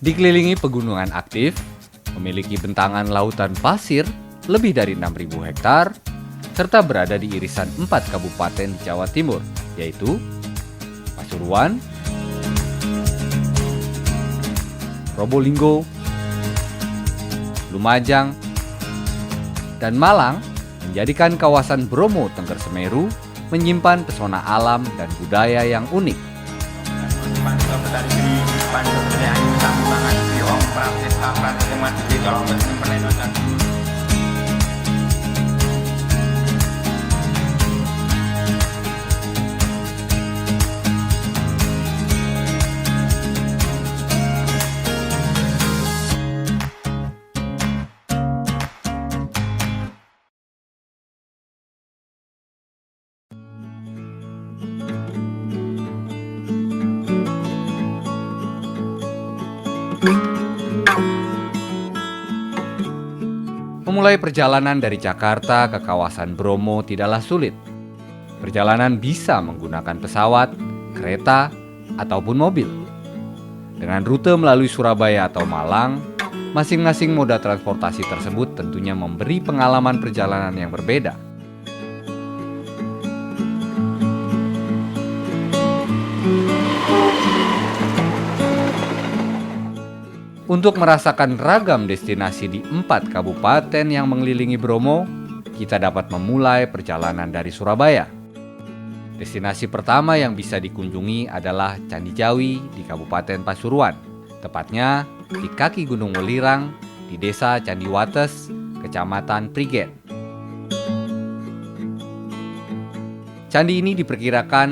Dikelilingi pegunungan aktif, memiliki bentangan lautan pasir lebih dari 6.000 hektar, serta berada di irisan 4 kabupaten Jawa Timur, yaitu Pasuruan, Probolinggo, Lumajang, dan Malang, menjadikan kawasan Bromo Tengger Semeru menyimpan pesona alam dan budaya yang unik. Memulai perjalanan dari Jakarta ke kawasan Bromo tidaklah sulit. Perjalanan bisa menggunakan pesawat, kereta, ataupun mobil. Dengan rute melalui Surabaya atau Malang, masing-masing moda transportasi tersebut tentunya memberi pengalaman perjalanan yang berbeda. Untuk merasakan ragam destinasi di 4 kabupaten yang mengelilingi Bromo, kita dapat memulai perjalanan dari Surabaya. Destinasi pertama yang bisa dikunjungi adalah Candi Jawi di Kabupaten Pasuruan, tepatnya di kaki Gunung Welirang di Desa Candiwates, Kecamatan Prigen. Candi ini diperkirakan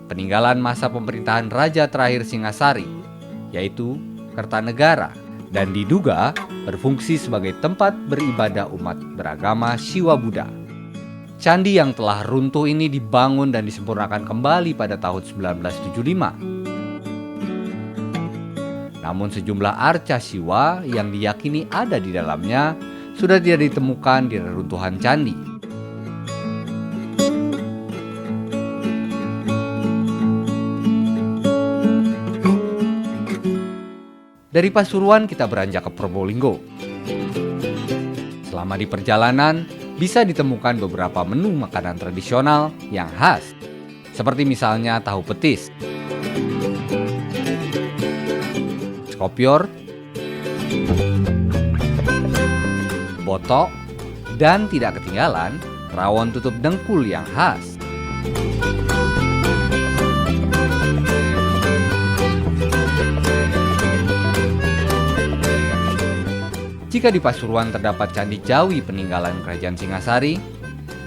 peninggalan masa pemerintahan Raja terakhir Singasari, yaitu Kertanegara, dan diduga berfungsi sebagai tempat beribadah umat beragama Siwa Buddha. Candi yang telah runtuh ini dibangun dan disempurnakan kembali pada tahun 1975. Namun sejumlah arca Siwa yang diyakini ada di dalamnya sudah tidak ditemukan di reruntuhan candi. Dari Pasuruan kita beranjak ke Probolinggo. Selama di perjalanan, bisa ditemukan beberapa menu makanan tradisional yang khas, seperti misalnya tahu petis, skopior, botok, dan tidak ketinggalan rawon tutup dengkul yang khas. Jika di Pasuruan terdapat Candi Jawi peninggalan Kerajaan Singasari,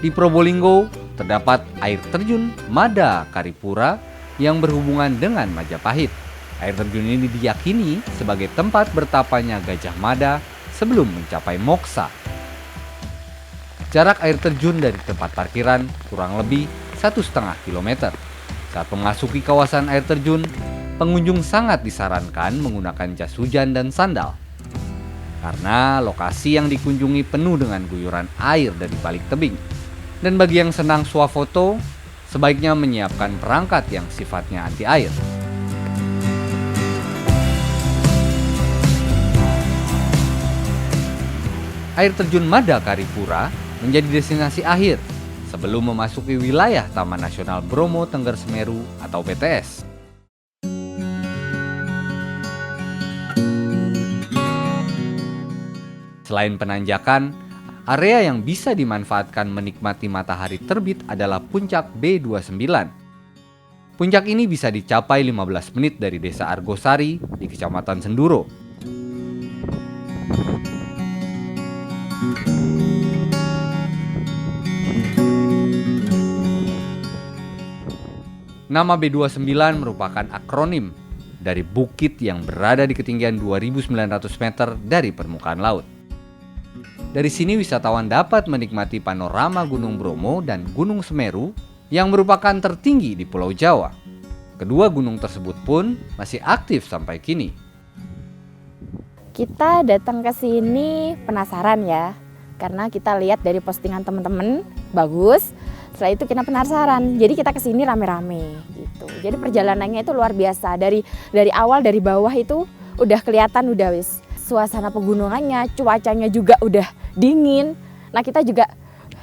di Probolinggo terdapat air terjun Mada Karipura yang berhubungan dengan Majapahit. Air terjun ini diyakini sebagai tempat bertapanya Gajah Mada sebelum mencapai moksa. Jarak air terjun dari tempat parkiran kurang lebih 1,5 km. Saat memasuki kawasan air terjun, pengunjung sangat disarankan menggunakan jas hujan dan sandal. Karena lokasi yang dikunjungi penuh dengan guyuran air dari balik tebing. Dan bagi yang senang swafoto, sebaiknya menyiapkan perangkat yang sifatnya anti air. Air terjun Mada Karipura menjadi destinasi akhir sebelum memasuki wilayah Taman Nasional Bromo Tengger Semeru atau BTS. Selain penanjakan, area yang bisa dimanfaatkan menikmati matahari terbit adalah Puncak B29. Puncak ini bisa dicapai 15 menit dari Desa Argosari di Kecamatan Senduro. Nama B29 merupakan akronim dari bukit yang berada di ketinggian 2.900 meter dari permukaan laut. Dari sini wisatawan dapat menikmati panorama Gunung Bromo dan Gunung Semeru yang merupakan tertinggi di Pulau Jawa. Kedua gunung tersebut pun masih aktif sampai kini. Kita datang ke sini penasaran ya, karena kita lihat dari postingan teman-teman bagus. Setelah itu kita penasaran, jadi kita ke sini rame-rame gitu. Jadi perjalanannya itu luar biasa. Dari awal dari bawah itu udah kelihatan udah wis suasana pegunungannya, cuacanya juga udah dingin. Nah kita juga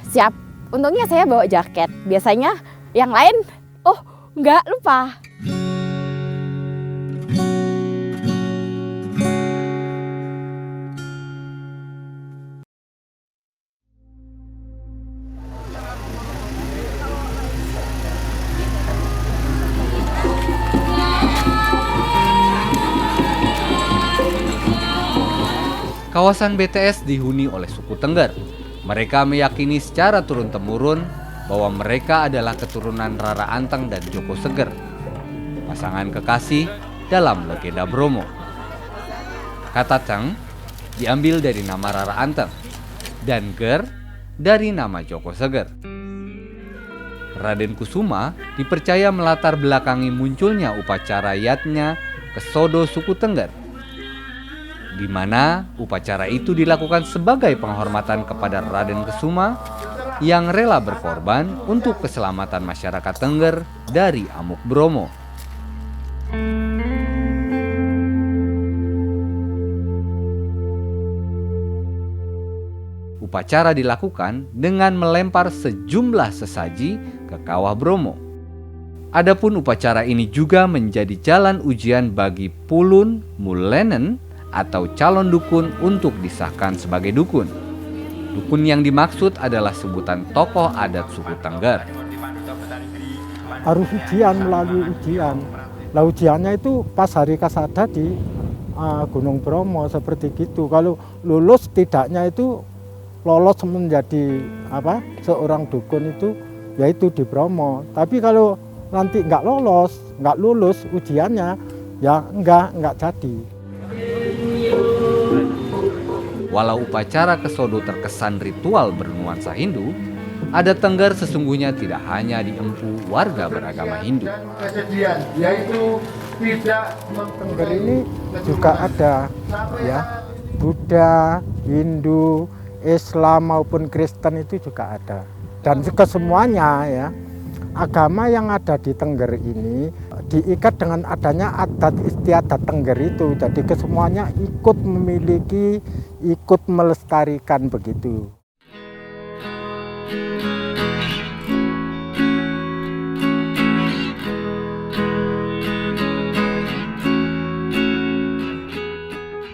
siap. Untungnya saya bawa jaket. Biasanya yang lain, oh nggak lupa. Kawasan BTS dihuni oleh suku Tengger. Mereka meyakini secara turun-temurun bahwa mereka adalah keturunan Rara Anteng dan Joko Seger, pasangan kekasih dalam legenda Bromo. Kata Teng diambil dari nama Rara Anteng dan Ger dari nama Joko Seger. Raden Kusuma dipercaya melatar belakangi munculnya upacara yatnya Kesodo suku Tengger, di mana upacara itu dilakukan sebagai penghormatan kepada Raden Kusuma yang rela berkorban untuk keselamatan masyarakat Tengger dari Amuk Bromo. Upacara dilakukan dengan melempar sejumlah sesaji ke kawah Bromo. Adapun upacara ini juga menjadi jalan ujian bagi Pulun Mulenen atau calon dukun untuk disahkan sebagai dukun. Dukun yang dimaksud adalah sebutan tokoh adat suku Tengger. Harus ujian, melalui ujian. Lah ujiannya itu pas hari Kasada di Gunung Bromo seperti gitu. Kalau lulus tidaknya itu lolos menjadi seorang dukun itu yaitu di Bromo. Tapi kalau nanti nggak lulus ujiannya ya nggak jadi. Walau upacara Kesodo terkesan ritual bernuansa Hindu, adat Tengger sesungguhnya tidak hanya diempu warga beragama Hindu. Kejadian yaitu tidak Tengger ini juga ada ya, Buddha, Hindu, Islam maupun Kristen itu juga ada. Dan kesemuanya ya, agama yang ada di Tengger ini diikat dengan adanya adat istiadat Tengger itu. Jadi kesemuanya ikut memiliki, ikut melestarikan begitu.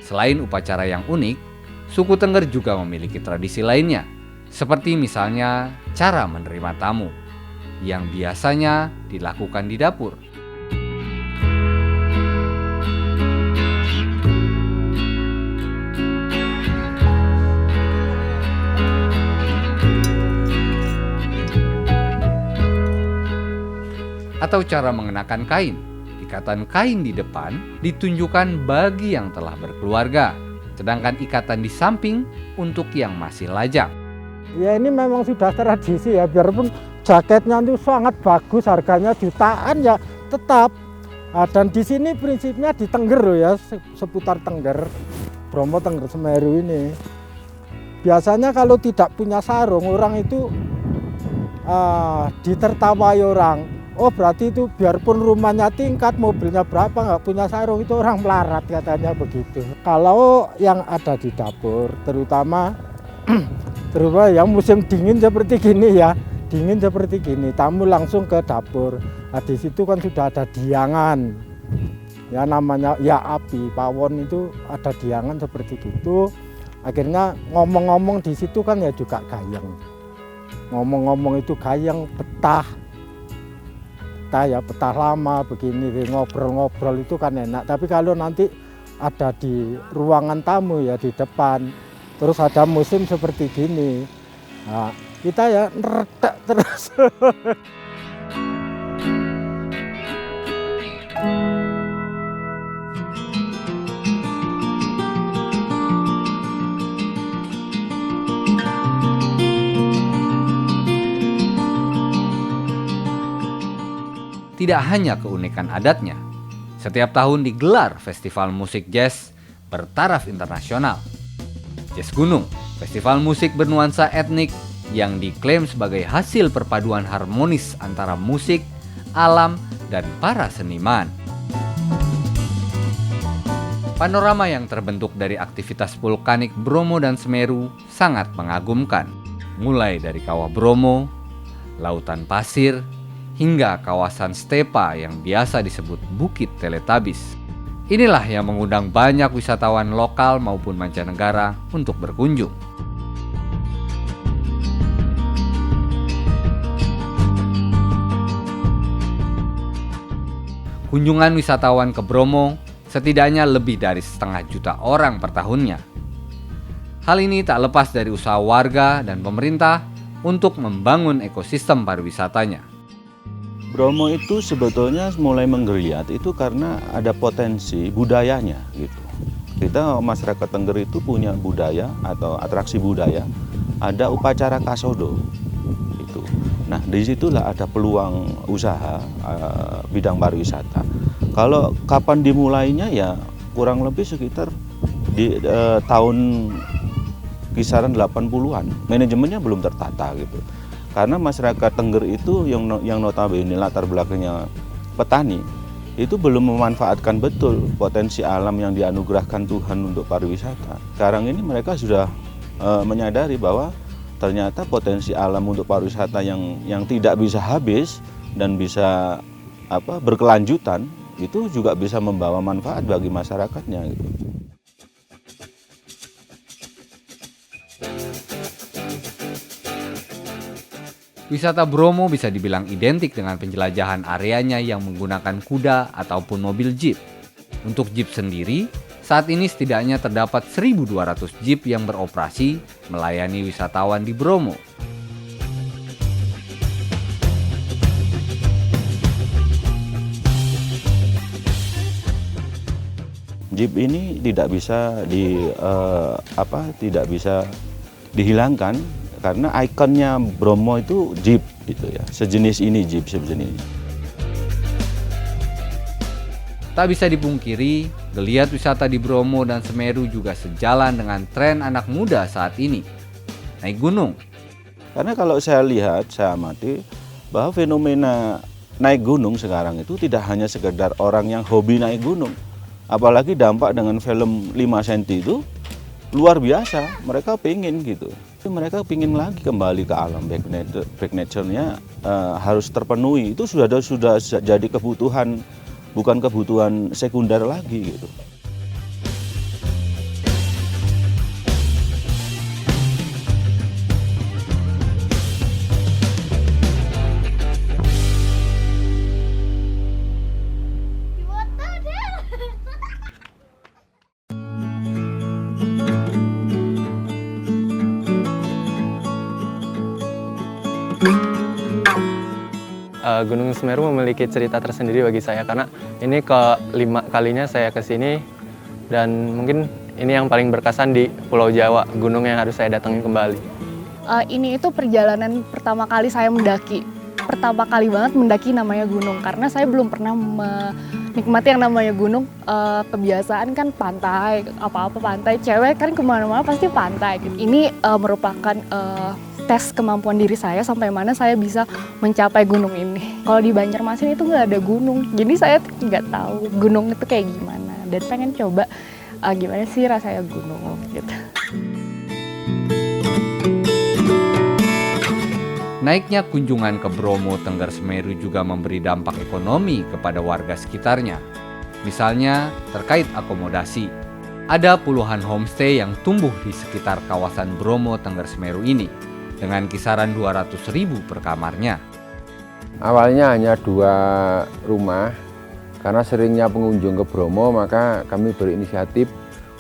Selain upacara yang unik, suku Tengger juga memiliki tradisi lainnya, seperti misalnya cara menerima tamu, yang biasanya dilakukan di dapur. Atau cara mengenakan kain. Ikatan kain di depan ditunjukkan bagi yang telah berkeluarga, sedangkan ikatan di samping untuk yang masih lajang. Ya ini memang sudah tradisi ya, biarpun jaketnya itu sangat bagus, harganya jutaan ya tetap. Dan di sini prinsipnya di Tengger loh ya, seputar Tengger, Bromo, Tengger, Semeru ini. Biasanya kalau tidak punya sarung, orang itu ditertawai orang. Oh berarti itu biarpun rumahnya tingkat, mobilnya berapa, nggak punya sarung itu orang melarat katanya begitu. Kalau yang ada di dapur, terutama yang musim dingin seperti gini ya, tamu langsung ke dapur. Nah, di situ kan sudah ada diangan, ya namanya ya api, pawon itu ada diangan seperti gitu. Akhirnya ngomong-ngomong di situ kan ya juga gayeng. Ngomong-ngomong itu gayeng, betah lama begini, ngobrol-ngobrol itu kan enak. Tapi kalau nanti ada di ruangan tamu ya di depan, terus ada musim seperti gini, nah, kita ya neredak terus. Tidak hanya keunikan adatnya, setiap tahun digelar festival musik jazz bertaraf internasional. Jazz Gunung, festival musik bernuansa etnik yang diklaim sebagai hasil perpaduan harmonis antara musik, alam, dan para seniman. Panorama yang terbentuk dari aktivitas vulkanik Bromo dan Semeru sangat mengagumkan. Mulai dari kawah Bromo, lautan pasir, hingga kawasan stepa yang biasa disebut Bukit Teletabis. Inilah yang mengundang banyak wisatawan lokal maupun mancanegara untuk berkunjung. Kunjungan wisatawan ke Bromo setidaknya lebih dari 1,5 juta orang per tahunnya. Hal ini tak lepas dari usaha warga dan pemerintah untuk membangun ekosistem pariwisatanya. Bromo itu sebetulnya mulai menggeliat itu karena ada potensi budayanya gitu. Kita masyarakat Tengger itu punya budaya atau atraksi budaya, ada upacara kasodo gitu. Nah, disitulah ada peluang usaha bidang pariwisata. Kalau kapan dimulainya ya kurang lebih sekitar di tahun kisaran 80-an. Manajemennya belum tertata gitu. Karena masyarakat Tengger itu yang notabene latar belakangnya petani itu belum memanfaatkan betul potensi alam yang dianugerahkan Tuhan untuk pariwisata. Sekarang ini mereka sudah menyadari bahwa ternyata potensi alam untuk pariwisata yang tidak bisa habis dan bisa berkelanjutan itu juga bisa membawa manfaat bagi masyarakatnya gitu. Wisata Bromo bisa dibilang identik dengan penjelajahan areanya yang menggunakan kuda ataupun mobil jeep. Untuk jeep sendiri, saat ini setidaknya terdapat 1.200 jeep yang beroperasi melayani wisatawan di Bromo. Jeep ini tidak bisa dihilangkan karena ikonnya Bromo itu jeep gitu ya. Sejenis ini jeep sejenis. Tak bisa dipungkiri, geliat wisata di Bromo dan Semeru juga sejalan dengan tren anak muda saat ini. Naik gunung. Karena kalau saya lihat, saya amati bahwa fenomena naik gunung sekarang itu tidak hanya sekedar orang yang hobi naik gunung. Apalagi dampak dengan film 5 cm itu luar biasa, mereka pengen gitu. Mereka pengen lagi kembali ke alam, back nature-nya harus terpenuhi. Itu sudah jadi kebutuhan, bukan kebutuhan sekunder lagi gitu. Gunung Semeru memiliki cerita tersendiri bagi saya karena ini ke-5 kalinya saya ke sini dan mungkin ini yang paling berkesan di Pulau Jawa, gunung yang harus saya datangi kembali. Ini itu perjalanan pertama kali saya mendaki. Pertama kali banget mendaki namanya gunung karena saya belum pernah menikmati yang namanya gunung. Kebiasaan kan pantai, apa-apa pantai, cewek kan kemana-mana pasti pantai. Ini merupakan tes kemampuan diri saya sampai mana saya bisa mencapai gunung ini. Kalau di Banjarmasin itu nggak ada gunung, jadi saya nggak tahu gunung itu kayak gimana. Dan pengen coba gimana sih rasanya gunung gitu. Naiknya kunjungan ke Bromo, Tengger, Semeru juga memberi dampak ekonomi kepada warga sekitarnya. Misalnya terkait akomodasi. Ada puluhan homestay yang tumbuh di sekitar kawasan Bromo, Tengger, Semeru ini dengan kisaran 200.000 per kamarnya. Awalnya hanya 2 rumah, karena seringnya pengunjung ke Bromo maka kami berinisiatif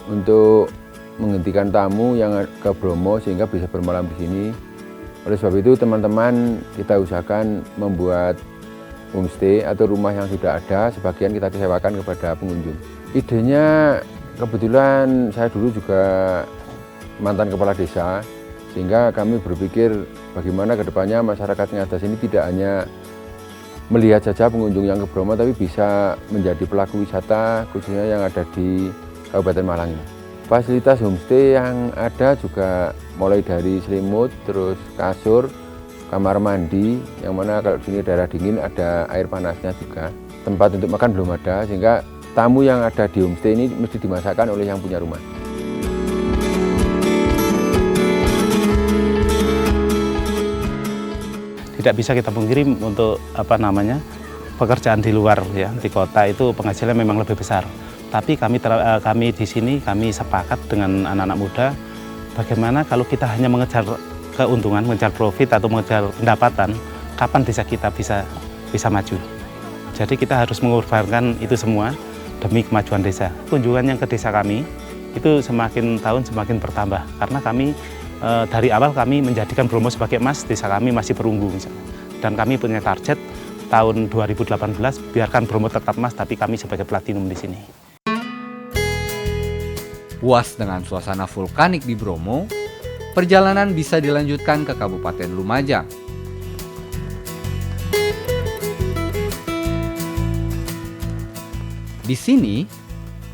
untuk menghentikan tamu yang ke Bromo sehingga bisa bermalam di sini. Oleh sebab itu teman-teman kita usahakan membuat homestay atau rumah yang sudah ada, sebagian kita sewakan kepada pengunjung. Idenya kebetulan saya dulu juga mantan kepala desa, sehingga kami berpikir bagaimana kedepannya masyarakat yang ada sini tidak hanya melihat saja pengunjung yang ke Bromo, tapi bisa menjadi pelaku wisata khususnya yang ada di Kabupaten Malang ini. Fasilitas homestay yang ada juga mulai dari selimut, terus kasur, kamar mandi, yang mana kalau di sini daerah dingin ada air panasnya juga. Tempat untuk makan belum ada, sehingga tamu yang ada di homestay ini mesti dimasakkan oleh yang punya rumah. Tidak bisa kita pungkiri untuk pekerjaan di luar ya, di kota itu penghasilannya memang lebih besar. Tapi kami di sini kami sepakat dengan anak-anak muda bagaimana kalau kita hanya mengejar keuntungan, mengejar profit atau mengejar pendapatan, kapan desa kita bisa maju. Jadi kita harus mengorbankan itu semua demi kemajuan desa. Kunjungan yang ke desa kami itu semakin tahun semakin bertambah karena kami dari awal kami menjadikan Bromo sebagai emas, desa kami masih perunggu misalnya. Dan kami punya target tahun 2018 biarkan Bromo tetap emas tapi kami sebagai platinum di sini. Puas dengan suasana vulkanik di Bromo, perjalanan bisa dilanjutkan ke Kabupaten Lumajang. Di sini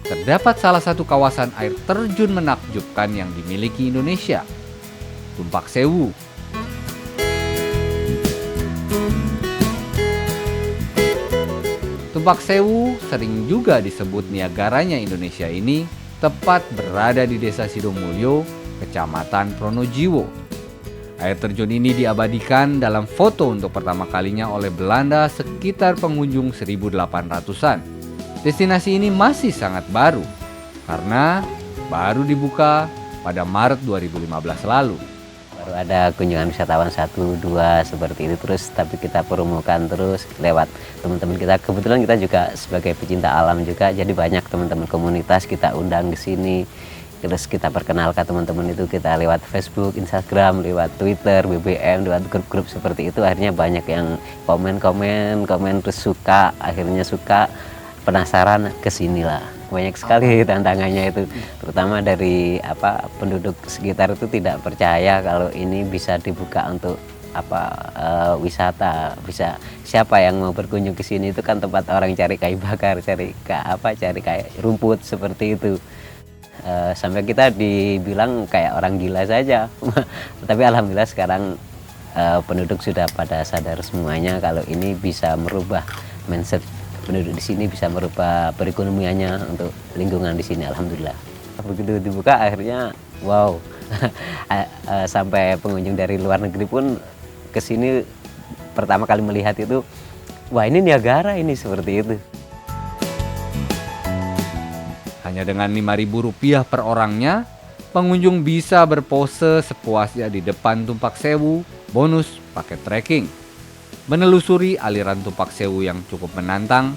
terdapat salah satu kawasan air terjun menakjubkan yang dimiliki Indonesia, Tumpak Sewu. Tumpak Sewu sering juga disebut Niagaranya Indonesia ini tepat berada di Desa Sidomulyo, Kecamatan Pronojiwo. Air terjun ini diabadikan dalam foto untuk pertama kalinya oleh Belanda sekitar pengunjung 1800-an. Destinasi ini masih sangat baru karena baru dibuka pada Maret 2015 lalu. Baru ada kunjungan wisatawan 1-2 seperti itu terus, tapi kita promokan terus lewat teman-teman kita. Kebetulan kita juga sebagai pecinta alam juga, jadi banyak teman-teman komunitas kita undang ke sini. Terus kita perkenalkan teman-teman itu kita lewat Facebook, Instagram, lewat Twitter, BBM, lewat grup-grup seperti itu. Akhirnya banyak yang komen terus suka, akhirnya suka, penasaran kesinilah. Banyak sekali tantangannya itu, terutama dari penduduk sekitar itu tidak percaya kalau ini bisa dibuka untuk wisata. Bisa siapa yang mau berkunjung ke sini, itu kan tempat orang cari kayu bakar, cari kayak rumput seperti itu. Sampai kita dibilang kayak orang gila saja. Tapi alhamdulillah sekarang penduduk sudah pada sadar semuanya kalau ini bisa merubah mindset penduduk di sini, bisa merubah perekonomiannya untuk lingkungan di sini, alhamdulillah. Begitu dibuka akhirnya wow, sampai pengunjung dari luar negeri pun ke sini pertama kali melihat itu, wah ini Niagara ini, seperti itu. Hanya dengan Rp5.000 per orangnya, pengunjung bisa berpose sepuasnya di depan Tumpak Sewu, bonus paket trekking. Menelusuri aliran Tumpak Sewu yang cukup menantang.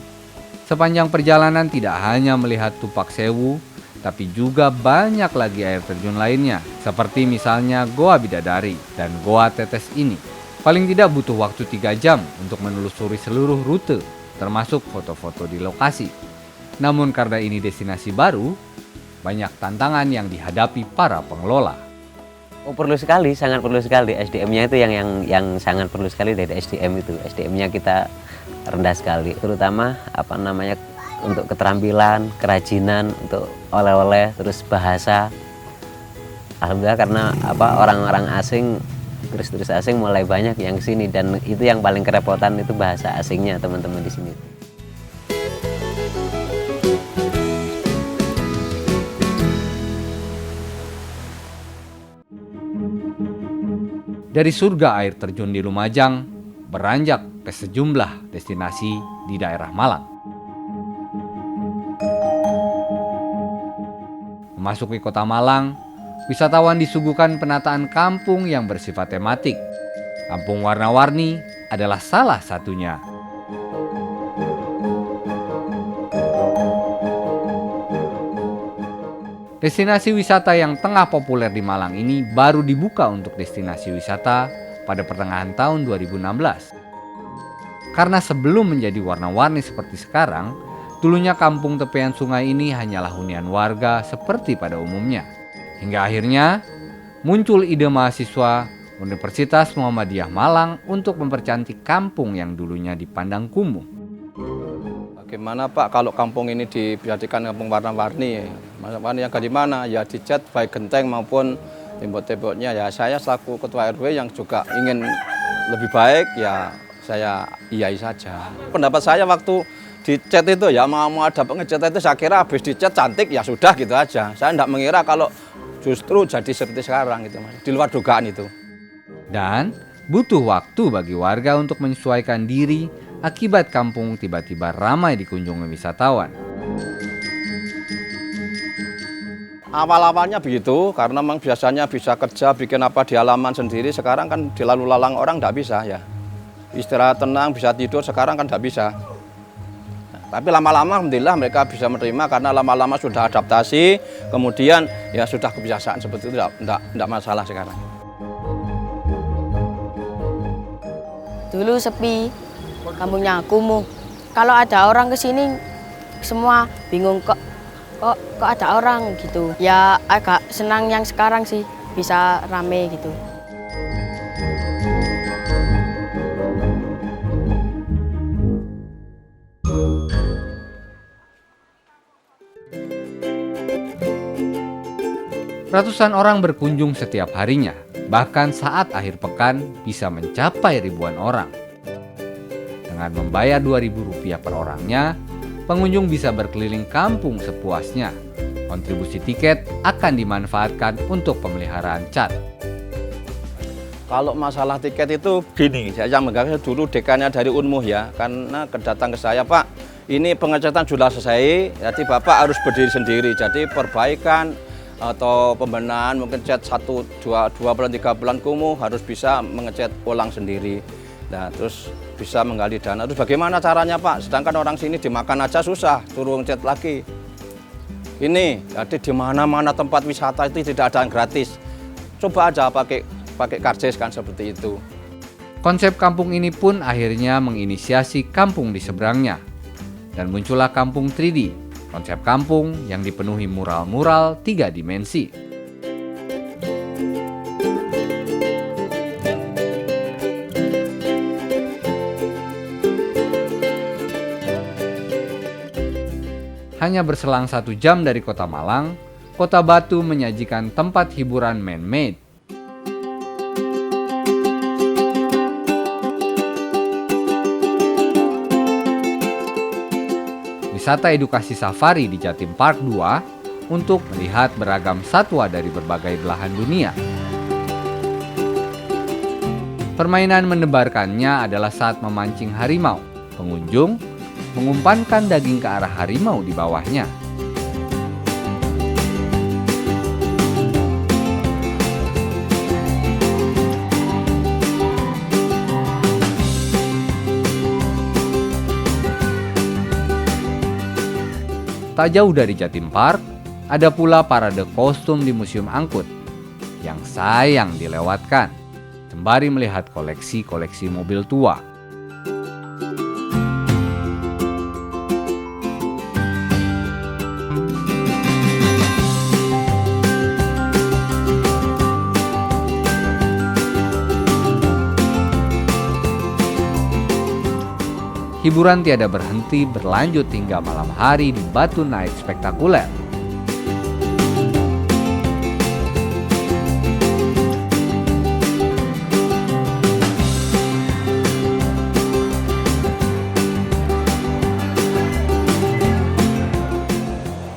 Sepanjang perjalanan tidak hanya melihat Tumpak Sewu, tapi juga banyak lagi air terjun lainnya, seperti misalnya Goa Bidadari dan Goa Tetes ini. Paling tidak butuh waktu 3 jam untuk menelusuri seluruh rute, termasuk foto-foto di lokasi. Namun karena ini destinasi baru, banyak tantangan yang dihadapi para pengelola. Oh, perlu sekali, sangat perlu sekali. SDM-nya itu yang sangat perlu sekali dari SDM itu. SDM-nya kita rendah sekali, terutama untuk keterampilan, kerajinan, untuk oleh-oleh, terus bahasa. Alhamdulillah karena orang-orang asing, turis-turis asing mulai banyak yang kesini, dan itu yang paling kerepotan itu bahasa asingnya teman-teman di sini. Dari surga air terjun di Lumajang, beranjak ke sejumlah destinasi di daerah Malang. Memasuki kota Malang, wisatawan disuguhkan penataan kampung yang bersifat tematik. Kampung warna-warni adalah salah satunya. Destinasi wisata yang tengah populer di Malang ini baru dibuka untuk destinasi wisata pada pertengahan tahun 2016. Karena sebelum menjadi warna-warni seperti sekarang, dulunya kampung tepian sungai ini hanyalah hunian warga seperti pada umumnya. Hingga akhirnya muncul ide mahasiswa Universitas Muhammadiyah Malang untuk mempercantik kampung yang dulunya dipandang kumuh. Bagaimana Pak kalau kampung ini dijadikan kampung warna-warni? Warna yang bagaimana? Ya dicat baik genteng maupun tembok-temboknya. Ya saya selaku ketua RW yang juga ingin lebih baik, ya saya iyai saja. Pendapat saya waktu dicat itu ya mau ada pengecat itu saya kira habis dicat cantik ya sudah gitu aja. Saya tidak mengira kalau justru jadi seperti sekarang gitu Mas. Di luar dugaan itu. Dan butuh waktu bagi warga untuk menyesuaikan diri akibat kampung tiba-tiba ramai dikunjungi wisatawan. Awal-awalnya begitu, karena memang biasanya bisa kerja, bikin apa di halaman sendiri. Sekarang kan di lalu lalang orang tidak bisa ya. Istirahat tenang, bisa tidur, sekarang kan tidak bisa. Nah, tapi lama-lama alhamdulillah mereka bisa menerima karena lama-lama sudah adaptasi, kemudian ya sudah kebiasaan seperti itu, tidak masalah sekarang. Dulu sepi, kampungnya kumuh. Kalau ada orang ke sini, semua bingung kok ada orang gitu. Ya agak senang yang sekarang sih, bisa rame gitu. Ratusan orang berkunjung setiap harinya, bahkan saat akhir pekan bisa mencapai ribuan orang. Dengan membayar Rp2.000 per orangnya, pengunjung bisa berkeliling kampung sepuasnya. Kontribusi tiket akan dimanfaatkan untuk pemeliharaan cat. Kalau masalah tiket itu gini, saya yang megang dulu dekannya dari Unmuh ya, karena kedatang ke saya, Pak, ini pengecatan sudah selesai, jadi Bapak harus berdiri sendiri, jadi perbaikan atau pembenahan mungkin cat 1, 2 bulan, 3 bulan kumuh harus bisa mengecat ulang sendiri. Nah, terus bisa menggali dana. Terus bagaimana caranya Pak? Sedangkan orang sini dimakan aja susah, suruh ngecat lagi. Ini, jadi di mana-mana tempat wisata itu tidak ada yang gratis. Coba aja pakai karcis kan seperti itu. Konsep kampung ini pun akhirnya menginisiasi kampung di seberangnya. Dan muncullah kampung 3D, konsep kampung yang dipenuhi mural-mural 3 dimensi. Hanya berselang 1 jam dari kota Malang, kota Batu menyajikan tempat hiburan man-made. Wisata edukasi safari di Jatim Park 2 untuk melihat beragam satwa dari berbagai belahan dunia. Permainan mendebarkannya adalah saat memancing harimau. Pengunjung mengumpankan daging ke arah harimau di bawahnya. Tak jauh dari Jatim Park, ada pula parade kostum di Museum Angkut yang sayang dilewatkan, sembari melihat koleksi-koleksi mobil tua. Hiburan tiada berhenti berlanjut hingga malam hari di Batu Night spektakuler.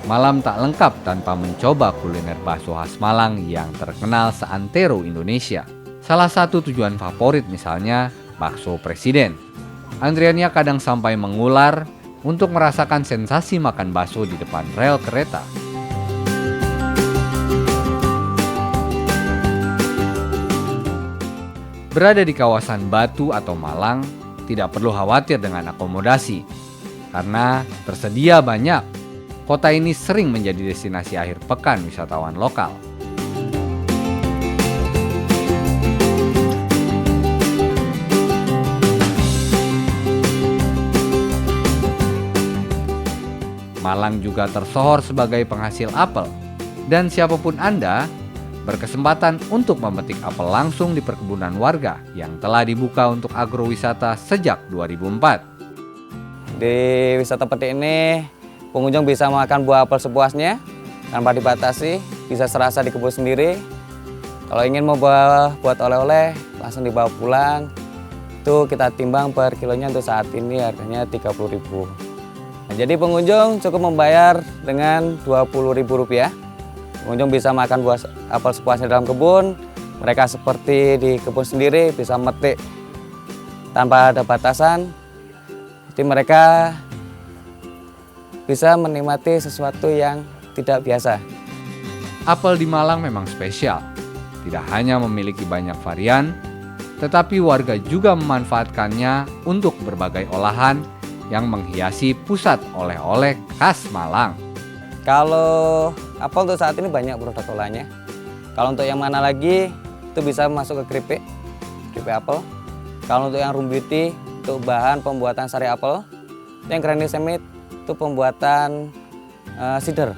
Malam tak lengkap tanpa mencoba kuliner bakso khas Malang yang terkenal seantero Indonesia. Salah satu tujuan favorit misalnya bakso Presiden. Antriannya kadang sampai mengular untuk merasakan sensasi makan bakso di depan rel kereta. Berada di kawasan Batu atau Malang, tidak perlu khawatir dengan akomodasi, karena tersedia banyak. Kota ini sering menjadi destinasi akhir pekan wisatawan lokal. Malang juga tersohor sebagai penghasil apel, dan siapapun Anda berkesempatan untuk memetik apel langsung di perkebunan warga yang telah dibuka untuk agrowisata sejak 2004. Di wisata petik ini, pengunjung bisa makan buah apel sepuasnya, tanpa dibatasi, bisa serasa di kebun sendiri. Kalau ingin mau buat oleh-oleh, langsung dibawa pulang. Itu kita timbang per kilonya untuk saat ini harganya 30.000. Nah, jadi pengunjung cukup membayar dengan Rp20.000. Pengunjung bisa makan buah apel sepuasnya dalam kebun. Mereka seperti di kebun sendiri, bisa metik tanpa ada batasan. Jadi mereka bisa menikmati sesuatu yang tidak biasa. Apel di Malang memang spesial. Tidak hanya memiliki banyak varian, tetapi warga juga memanfaatkannya untuk berbagai olahan yang menghiasi pusat oleh-oleh khas Malang. Kalau apel untuk saat ini banyak produk olahannya. Kalau untuk yang mana lagi, itu bisa masuk ke keripik apel. Kalau untuk yang room beauty, untuk bahan pembuatan sari apel. Yang granny semit, itu pembuatan cider.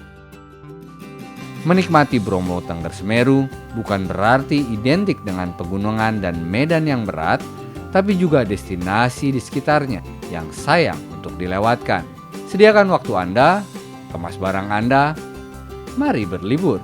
Menikmati Bromo Tengger Semeru bukan berarti identik dengan pegunungan dan medan yang berat, tapi juga destinasi di sekitarnya yang sayang untuk dilewatkan. Sediakan waktu Anda, kemas barang Anda, mari berlibur.